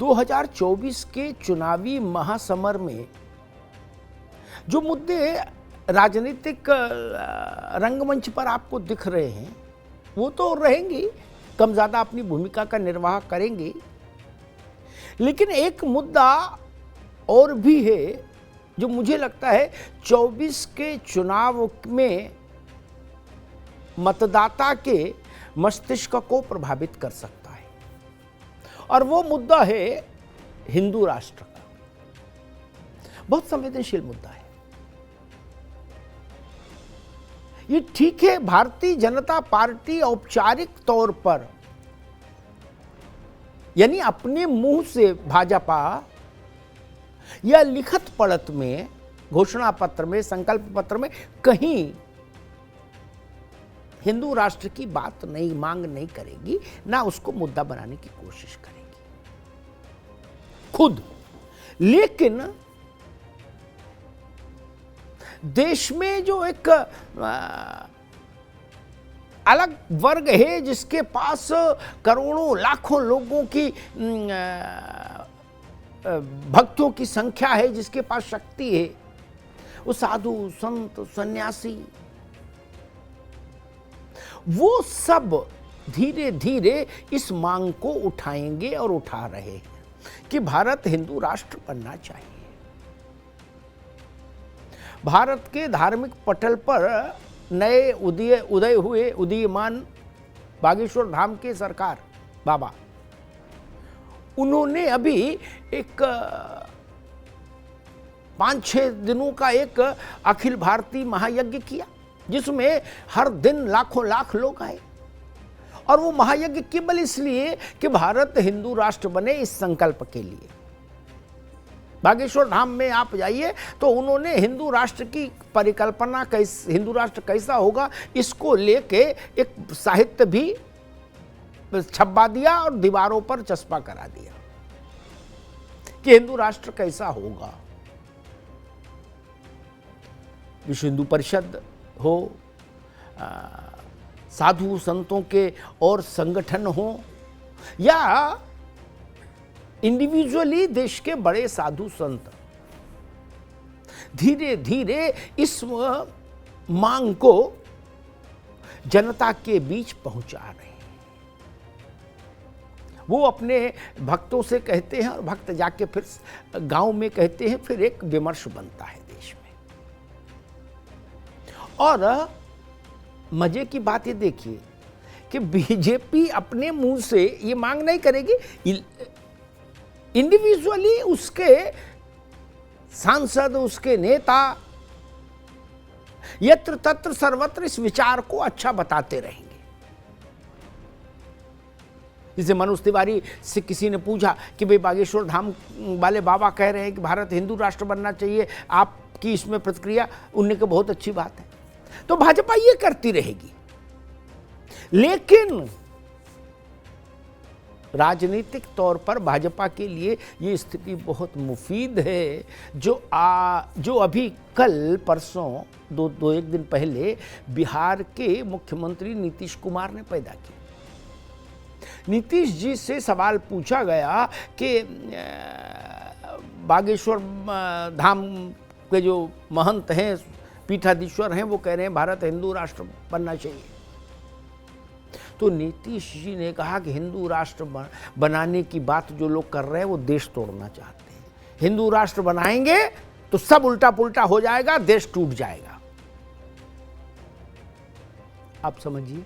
2024 के चुनावी महासमर में जो मुद्दे राजनीतिक रंगमंच पर आपको दिख रहे हैं वो तो रहेंगी, कम ज़्यादा अपनी भूमिका का निर्वाह करेंगे, लेकिन एक मुद्दा और भी है जो मुझे लगता है 24 के चुनाव में मतदाता के मस्तिष्क को प्रभावित कर सकता है, और वो मुद्दा है हिंदू राष्ट्र का। बहुत संवेदनशील मुद्दा है। ये ठीक है, भारतीय जनता पार्टी औपचारिक तौर पर यानी अपने मुंह से भाजपा या लिखत पढ़त में, घोषणा पत्र में, संकल्प पत्र में कहीं हिंदू राष्ट्र की बात नहीं, मांग नहीं करेगी, ना उसको मुद्दा बनाने की कोशिश करेगी खुद। लेकिन देश में जो एक अलग वर्ग है जिसके पास करोड़ों लाखों लोगों की भक्तों की संख्या है, जिसके पास शक्ति है, वो साधु संत सन्यासी, वो सब धीरे धीरे इस मांग को उठाएंगे और उठा रहे हैं कि भारत हिंदू राष्ट्र बनना चाहिए। भारत के धार्मिक पटल पर नए उदय हुए उदीयमान बागेश्वर धाम के सरकार बाबा, उन्होंने अभी एक 5-6 दिनों का एक अखिल भारतीय महायज्ञ किया, जिसमें हर दिन लाखों लाख लोग आए। और वो महायज्ञ केवल इसलिए कि भारत हिंदू राष्ट्र बने, इस संकल्प के लिए। बागेश्वर धाम में आप जाइए तो उन्होंने हिंदू राष्ट्र की परिकल्पना, हिंदू राष्ट्र कैसा होगा, इसको लेके एक साहित्य भी छपवा दिया और दीवारों पर चस्पा करा दिया कि हिंदू राष्ट्र कैसा होगा। विश्व हिंदू परिषद हो, साधु संतों के और संगठन हो, या इंडिविजुअली देश के बड़े साधु संत, धीरे धीरे इस मांग को जनता के बीच पहुंचा रहे हैं। वो अपने भक्तों से कहते हैं और भक्त जाके फिर गांव में कहते हैं, फिर एक विमर्श बनता है देश में। और मजे की बात ये देखिए कि बीजेपी अपने मुंह से ये मांग नहीं करेगी, इंडिविजुअली उसके सांसद, उसके नेता यत्र तत्र सर्वत्र इस विचार को अच्छा बताते रहेंगे। जैसे मनोज तिवारी से किसी ने पूछा कि भाई बागेश्वर धाम वाले बाबा कह रहे हैं कि भारत हिंदू राष्ट्र बनना चाहिए, आपकी इसमें प्रतिक्रिया? उनने कहा बहुत अच्छी बात है। तो भाजपा ये करती रहेगी, लेकिन राजनीतिक तौर पर भाजपा के लिए ये स्थिति बहुत मुफीद है, जो अभी कल परसों एक दिन पहले बिहार के मुख्यमंत्री नीतीश कुमार ने पैदा की। नीतीश जी से सवाल पूछा गया कि बागेश्वर धाम के जो महंत हैं, पीठाधीश्वर हैं, वो कह रहे हैं भारत हिंदू राष्ट्र बनना चाहिए। तो नीतीश जी ने कहा कि हिंदू राष्ट्र बनाने की बात जो लोग कर रहे हैं वो देश तोड़ना चाहते हैं। हिंदू राष्ट्र बनाएंगे तो सब उल्टा पुल्टा हो जाएगा, देश टूट जाएगा। आप समझिए,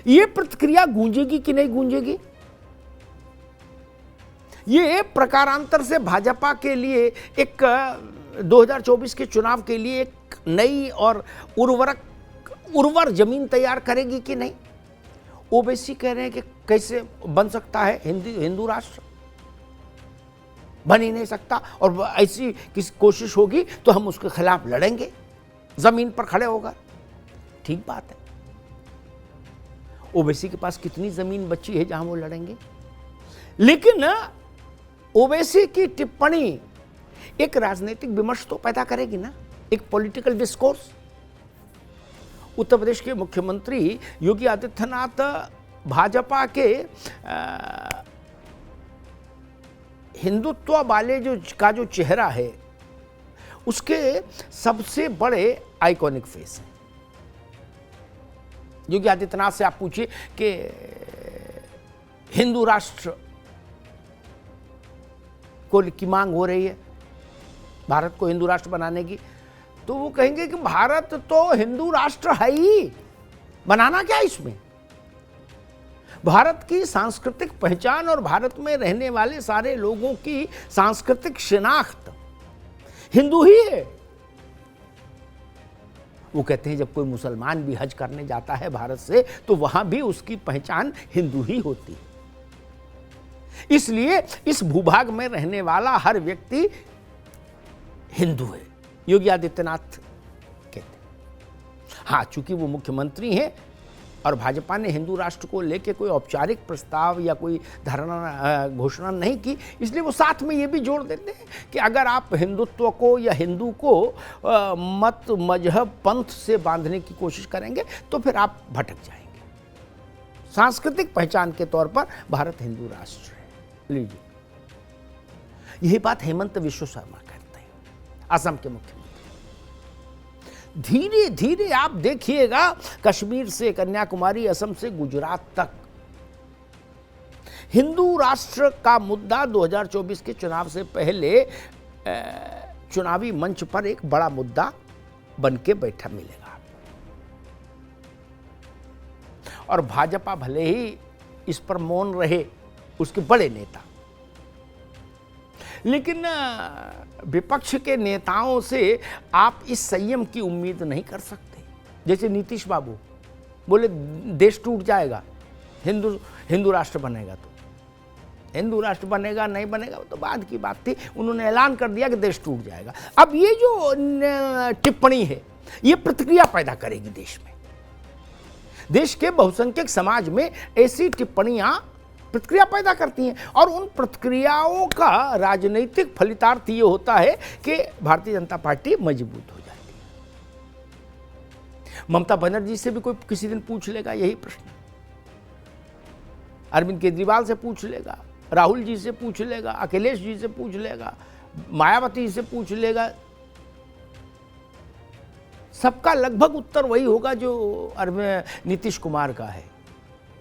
ये प्रतिक्रिया गूंजेगी कि नहीं गूंजेगी? ये प्रकारांतर से भाजपा के लिए एक 2024 के चुनाव के लिए एक नई और उर्वर जमीन तैयार करेगी कि नहीं? ओबीसी कह रहे हैं कि कैसे बन सकता है हिंदू राष्ट्र? बन ही नहीं सकता, और ऐसी किसी कोशिश होगी तो हम उसके खिलाफ लड़ेंगे, जमीन पर खड़े होकर। ठीक बात है, ओबीसी के पास कितनी जमीन बची है जहां वो लड़ेंगे? लेकिन ओबीसी की टिप्पणी एक राजनीतिक विमर्श तो पैदा करेगी ना, एक पॉलिटिकल डिस्कोर्स। उत्तर प्रदेश के मुख्यमंत्री योगी आदित्यनाथ भाजपा के हिंदुत्व वाले जो चेहरा है उसके सबसे बड़े आइकॉनिक फेस हैं। योगी आदित्यनाथ से आप पूछिए कि हिंदू राष्ट्र की मांग हो रही है, भारत को हिंदू राष्ट्र बनाने की, तो वो कहेंगे कि भारत तो हिंदू राष्ट्र है ही, बनाना क्या इसमें। भारत की सांस्कृतिक पहचान और भारत में रहने वाले सारे लोगों की सांस्कृतिक शिनाख्त हिंदू ही है। वो कहते हैं जब कोई मुसलमान भी हज करने जाता है भारत से तो वहां भी उसकी पहचान हिंदू ही होती है। इसलिए इस भूभाग में रहने वाला हर व्यक्ति हिंदू है, योगी आदित्यनाथ कहते हैं। हाँ, चूंकि वो मुख्यमंत्री हैं और भाजपा ने हिंदू राष्ट्र को लेकर कोई औपचारिक प्रस्ताव या कोई धारणा घोषणा नहीं की, इसलिए वो साथ में ये भी जोड़ देते हैं कि अगर आप हिंदुत्व को या हिंदू को मत मजहब पंथ से बांधने की कोशिश करेंगे तो फिर आप भटक जाएंगे। सांस्कृतिक पहचान के तौर पर भारत हिंदू राष्ट्र है। लीजिए, यही बात हेमंत विश्व शर्मा करते हैं, असम के मुख्यमंत्री। धीरे धीरे आप देखिएगा, कश्मीर से कन्याकुमारी, असम से गुजरात तक हिंदू राष्ट्र का मुद्दा 2024 के चुनाव से पहले चुनावी मंच पर एक बड़ा मुद्दा बन के बैठा मिलेगा। और भाजपा भले ही इस पर मौन रहे, उसके बड़े नेता, लेकिन विपक्ष के नेताओं से आप इस संयम की उम्मीद नहीं कर सकते। जैसे नीतीश बाबू बोले देश टूट जाएगा, हिंदू राष्ट्र बनेगा, तो हिंदू राष्ट्र बनेगा नहीं बनेगा वो तो बाद की बात थी, उन्होंने ऐलान कर दिया कि देश टूट जाएगा। अब ये जो टिप्पणी है ये प्रतिक्रिया पैदा करेगी देश में। देश के बहुसंख्यक समाज में ऐसी टिप्पणियां प्रतिक्रिया पैदा करती हैं और उन प्रतिक्रियाओं का राजनीतिक फलितार्थ ये होता है कि भारतीय जनता पार्टी मजबूत हो जाती है। ममता बनर्जी से भी कोई किसी दिन पूछ लेगा यही प्रश्न, अरविंद केजरीवाल से पूछ लेगा, राहुल जी से पूछ लेगा, अखिलेश जी से पूछ लेगा, मायावती से पूछ लेगा, सबका लगभग उत्तर वही होगा जो नीतीश कुमार का है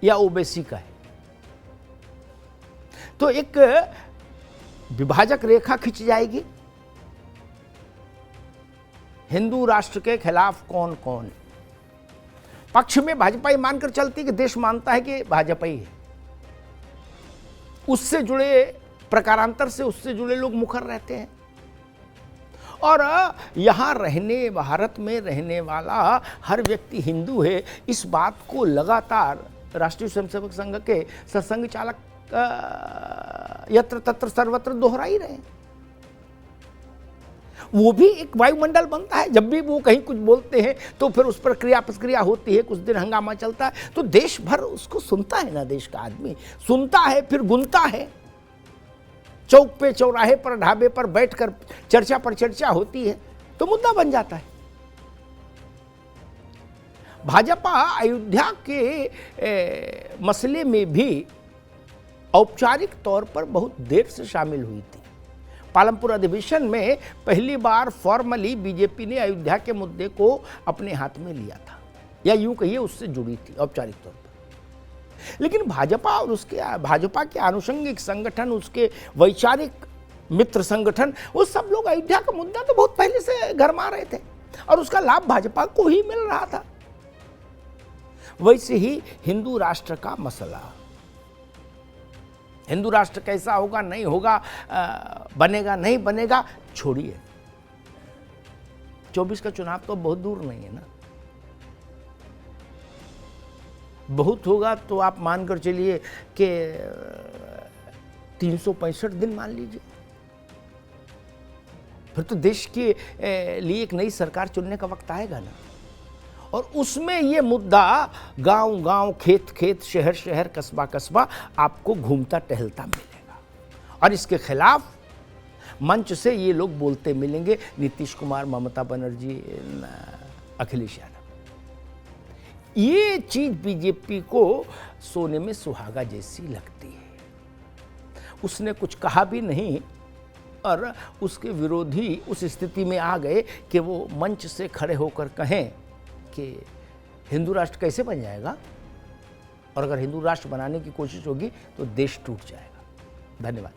या ओवैसी का है। तो एक विभाजक रेखा खिंच जाएगी। हिंदू राष्ट्र के खिलाफ कौन कौन है? पक्ष में भाजपा ही मानकर चलती कि देश मानता है कि भाजपा ही है, उससे जुड़े प्रकारांतर से उससे जुड़े लोग मुखर रहते हैं। और यहां भारत में रहने वाला हर व्यक्ति हिंदू है, इस बात को लगातार राष्ट्रीय स्वयंसेवक संघ के सत्संग चालक यत्र तत्र सर्वत्र दोहरा ही रहे। वो भी एक वायुमंडल बनता है, जब भी वो कहीं कुछ बोलते हैं तो फिर उस पर क्रिया प्रतिक्रिया होती है, कुछ दिन हंगामा चलता है, तो देश भर उसको सुनता है ना, देश का आदमी सुनता है, फिर गुनता है। चौक पे, चौराहे पर, ढाबे पर बैठकर चर्चा पर चर्चा होती है तो मुद्दा बन जाता है। भाजपा अयोध्या के मसले में भी औपचारिक तौर पर बहुत देर से शामिल हुई थी। पालमपुर अधिवेशन में पहली बार फॉर्मली बीजेपी ने अयोध्या के मुद्दे को अपने हाथ में लिया था, या यूं कहिए उससे जुड़ी थी औपचारिक तौर पर। लेकिन भाजपा और भाजपा के आनुषंगिक संगठन, उसके वैचारिक मित्र संगठन, वो सब लोग अयोध्या का मुद्दा तो बहुत पहले से गरमा रहे थे और उसका लाभ भाजपा को ही मिल रहा था। वैसे ही हिंदू राष्ट्र का मसला, हिंदू राष्ट्र कैसा होगा नहीं होगा, बनेगा नहीं बनेगा, छोड़िए, 24 का चुनाव तो बहुत दूर नहीं है ना। बहुत होगा तो आप मानकर चलिए कि 365 दिन मान लीजिए, फिर तो देश के लिए एक नई सरकार चुनने का वक्त आएगा ना। और उसमें ये मुद्दा गांव गांव, खेत खेत, शहर शहर, कस्बा कस्बा आपको घूमता टहलता मिलेगा और इसके खिलाफ मंच से ये लोग बोलते मिलेंगे, नीतीश कुमार, ममता बनर्जी, अखिलेश यादव। ये चीज बीजेपी को सोने में सुहागा जैसी लगती है। उसने कुछ कहा भी नहीं और उसके विरोधी उस स्थिति में आ गए कि वो मंच से खड़े होकर कहें कि हिंदू राष्ट्र कैसे बन जाएगा, और अगर हिंदू राष्ट्र बनाने की कोशिश होगी तो देश टूट जाएगा। धन्यवाद।